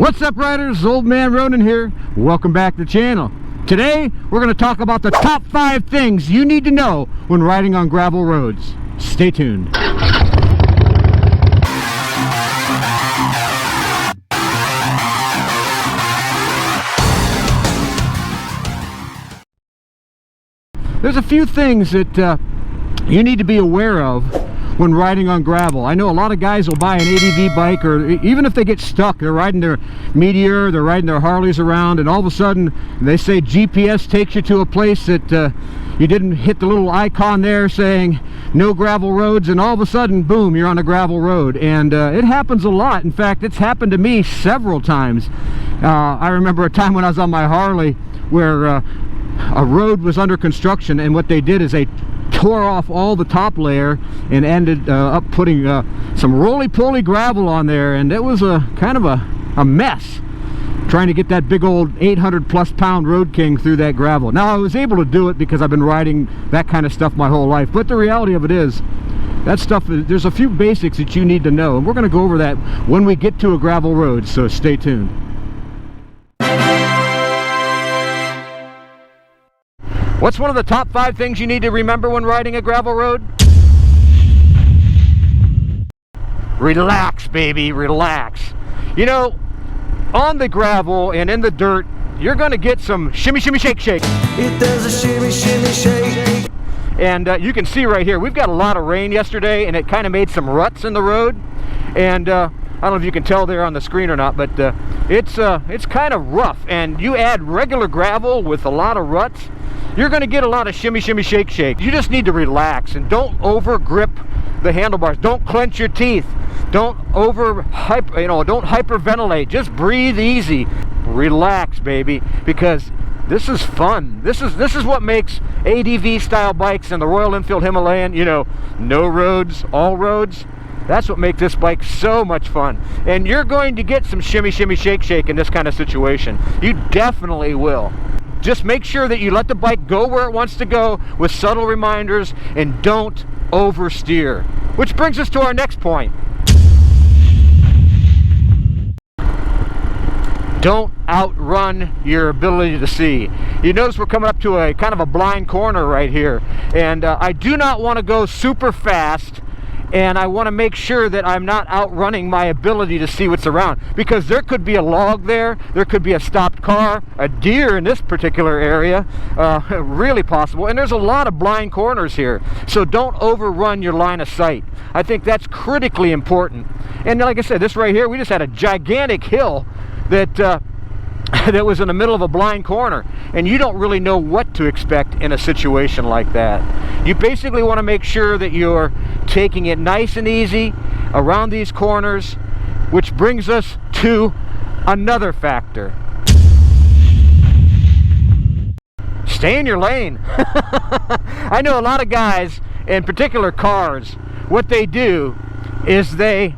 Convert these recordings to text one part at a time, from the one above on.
What's up, riders? Old Man Ronin here. Welcome back to the channel. Today we're going to talk about the top 5 things you need to know when riding on gravel roads. Stay tuned. There's a few things that you need to be aware of when riding on gravel. I know a lot of guys will buy an ADV bike, or even if they get stuck, they're riding their Meteor, they're riding their Harleys around, and all of a sudden they say GPS takes you to a place that you didn't hit the little icon there saying no gravel roads, and all of a sudden, boom, you're on a gravel road. And it happens a lot. In fact, it's happened to me several times. I remember a time when I was on my Harley where a road was under construction, and what they did is they tore off all the top layer and ended up putting some roly-poly gravel on there, and it was a kind of a mess trying to get that big old 800+ pound Road King through that gravel. Now, I was able to do it because I've been riding that kind of stuff my whole life, but the reality of it is that stuff, there's a few basics that you need to know, and we're going to go over that when we get to a gravel road, so stay tuned. What's one of the top 5 things you need to remember when riding a gravel road? Relax, baby, relax. You know, on the gravel and in the dirt, you're going to get some shimmy, shimmy, shake, shake. It does a shimmy, shimmy, shake. And you can see right here, we've got a lot of rain yesterday, and it kind of made some ruts in the road. And I don't know if you can tell there on the screen or not, but it's kind of rough. And you add regular gravel with a lot of ruts, you're going to get a lot of shimmy, shimmy, shake, shake. You just need to relax and don't over grip the handlebars. Don't clench your teeth. Don't don't hyperventilate. Just breathe easy. Relax, baby, because this is fun. This is what makes ADV style bikes and the Royal Enfield Himalayan, you know, no roads, all roads. That's what makes this bike so much fun. And you're going to get some shimmy, shimmy, shake, shake in this kind of situation. You definitely will. Just make sure that you let the bike go where it wants to go with subtle reminders, and don't oversteer. Which brings us to our next point. Don't outrun your ability to see. You notice we're coming up to a kind of a blind corner right here, and I do not want to go super fast, and I want to make sure that I'm not outrunning my ability to see what's around, because there could be a log there could be a stopped car, a deer in this particular area, really possible, and there's a lot of blind corners here, so don't overrun your line of sight. I think that's critically important. And like I said, this right here, we just had a gigantic hill that that was in the middle of a blind corner, and you don't really know what to expect in a situation like that. You basically want to make sure that you're taking it nice and easy around these corners, which brings us to another factor. Stay in your lane. I know a lot of guys, in particular cars, what they do is they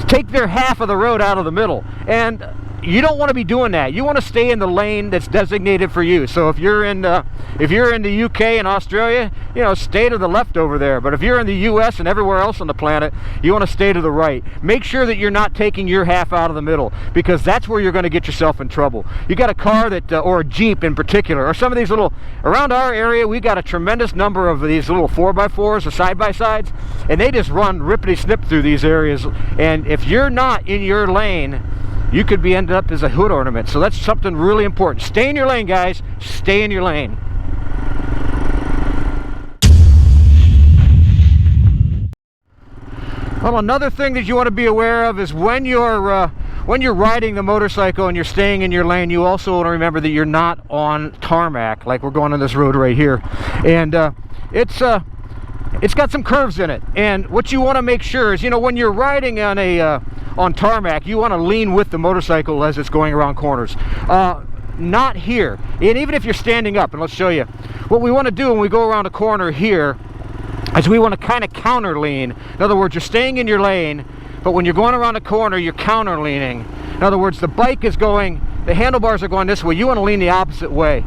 take their half of the road out of the middle, and you don't want to be doing that. You want to stay in the lane that's designated for you. So if you're in the UK and Australia, you know, stay to the left over there. But if you're in the US and everywhere else on the planet, you want to stay to the right. Make sure that you're not taking your half out of the middle, because that's where you're going to get yourself in trouble. You got a car that, or a Jeep in particular, or some of these little, around our area, we got a tremendous number of these little 4x4s or side-by-sides, and they just run rippity-snip through these areas. And if you're not in your lane, you could be ended up as a hood ornament. So that's something really important. Stay in your lane, guys. Stay in your lane. Well, another thing that you want to be aware of is when you're riding the motorcycle and you're staying in your lane, you also want to remember that you're not on tarmac, like we're going on this road right here. And it's got some curves in it. And what you want to make sure is, you know, when you're riding on on tarmac, you want to lean with the motorcycle as it's going around corners. Not here. And even if you're standing up, and let's show you what we want to do when we go around a corner here, is we want to kind of counter lean. In other words, you're staying in your lane, but when you're going around a corner, you're counter leaning. In other words, the bike is going, the handlebars are going this way. You want to lean the opposite way.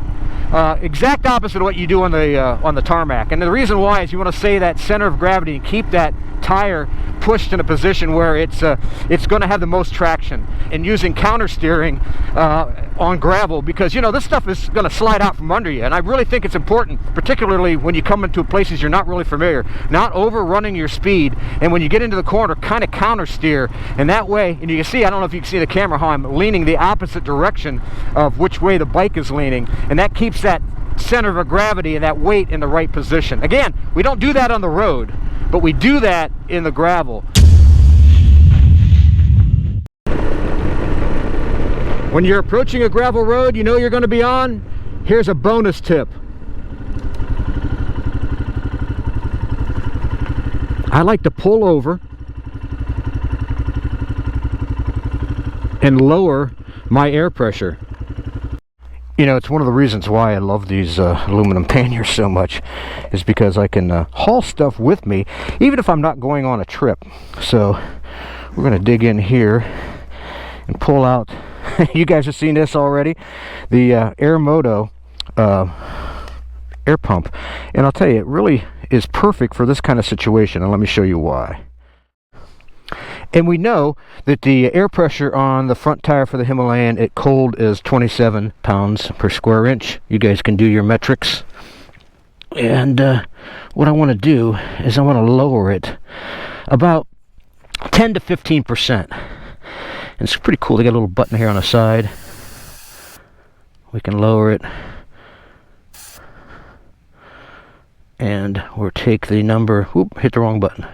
Exact opposite of what you do on the tarmac. And the reason why is you want to stay that center of gravity and keep that tire pushed in a position where it's going to have the most traction, and using counter steering on gravel, because you know this stuff is going to slide out from under you. And I really think it's important, particularly when you come into places you're not really familiar, not overrunning your speed, and when you get into the corner, kind of counter steer. And that way, and you can see, I don't know if you can see the camera, how I'm leaning the opposite direction of which way the bike is leaning, and that keeps that center of gravity and that weight in the right position. Again, we don't do that on the road, but we do that in the gravel. When you're approaching a gravel road you know you're going to be on, here's a bonus tip. I like to pull over and lower my air pressure. You know, it's one of the reasons why I love these aluminum panniers so much, is because I can haul stuff with me even if I'm not going on a trip. So we're going to dig in here and pull out, you guys have seen this already, the Airmoto air pump. And I'll tell you, it really is perfect for this kind of situation, and let me show you why. And we know that the air pressure on the front tire for the Himalayan at cold is 27 pounds per square inch. You guys can do your metrics. And what I want to do is I want to lower it about 10 to 15%. And it's pretty cool. They got a little button here on the side. We can lower it. And we'll take the number, whoop, hit the wrong button.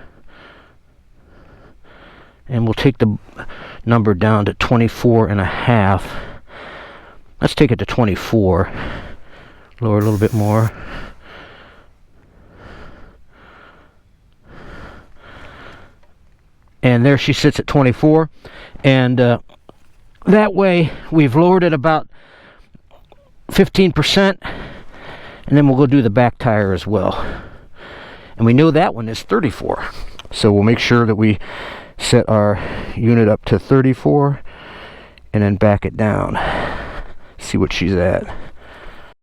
And we'll take the number down to 24.5. Let's take it to 24. Lower a little bit more. And there she sits at 24. And that way we've lowered it about 15%. And then we'll go do the back tire as well. And we know that one is 34. So we'll make sure that we set our unit up to 34 and then back it down. See what she's at.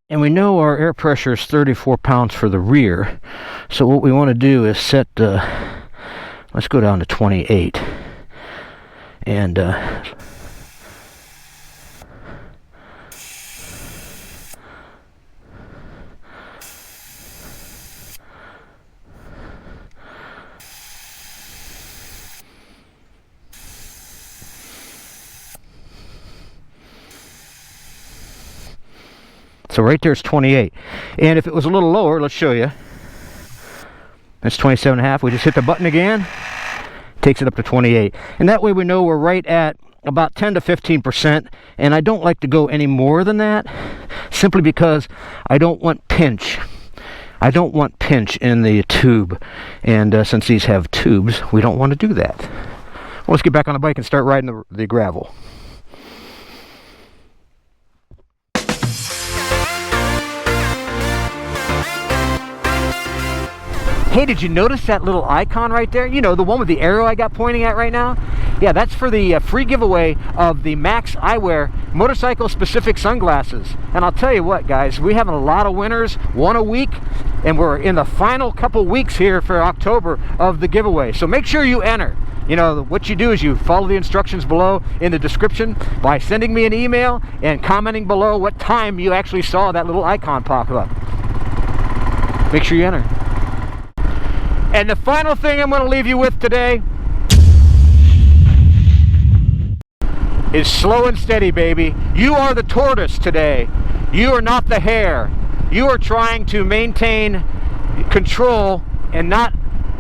And we know our air pressure is 34 pounds for the rear. So what we want to do is set, let's go down to 28. And so right there's 28. And if it was a little lower, let's show you. That's 27.5. We just hit the button again. Takes it up to 28. And that way we know we're right at about 10 to 15%. And I don't like to go any more than that, simply because I don't want pinch. I don't want pinch in the tube. And since these have tubes, we don't want to do that. Well, let's get back on the bike and start riding the gravel. Hey, did you notice that little icon right there? You know, the one with the arrow I got pointing at right now? Yeah, that's for the free giveaway of the Maxx Eyewear motorcycle-specific sunglasses. And I'll tell you what, guys, we're having a lot of winners, one a week, and we're in the final couple weeks here for October of the giveaway. So make sure you enter. You know, what you do is you follow the instructions below in the description by sending me an email and commenting below what time you actually saw that little icon pop up. Make sure you enter. And the final thing I'm going to leave you with today is slow and steady, baby. You are the tortoise today. You are not the hare. You are trying to maintain control and not,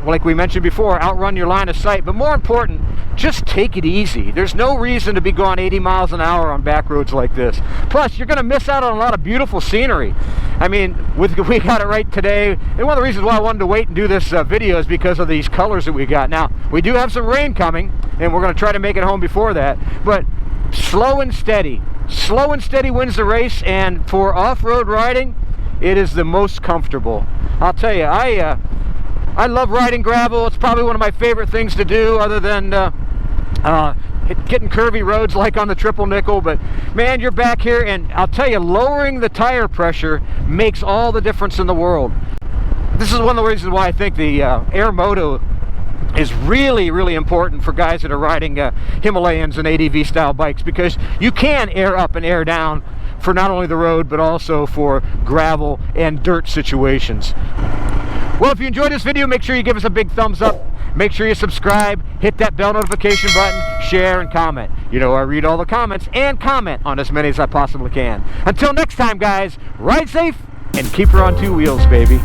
like we mentioned before, outrun your line of sight. But more important, just take it easy. There's no reason to be going 80 miles an hour on back roads like this. Plus, you're going to miss out on a lot of beautiful scenery. I mean, we got it right today. And one of the reasons why I wanted to wait and do this video is because of these colors that we got. Now, we do have some rain coming, and we're going to try to make it home before that. But slow and steady. Slow and steady wins the race, and for off-road riding, it is the most comfortable. I'll tell you, I love riding gravel. It's probably one of my favorite things to do, other than getting curvy roads like on the Triple Nickel. But man, you're back here, and I'll tell you, lowering the tire pressure makes all the difference in the world. This is one of the reasons why I think the Airmoto is really, really important for guys that are riding Himalayans and ADV style bikes, because you can air up and air down for not only the road but also for gravel and dirt situations. Well, if you enjoyed this video, make sure you give us a big thumbs up. Make sure you subscribe, hit that bell notification button, share, and comment. You know I read all the comments and comment on as many as I possibly can. Until next time, guys, ride safe and keep her on two wheels, baby.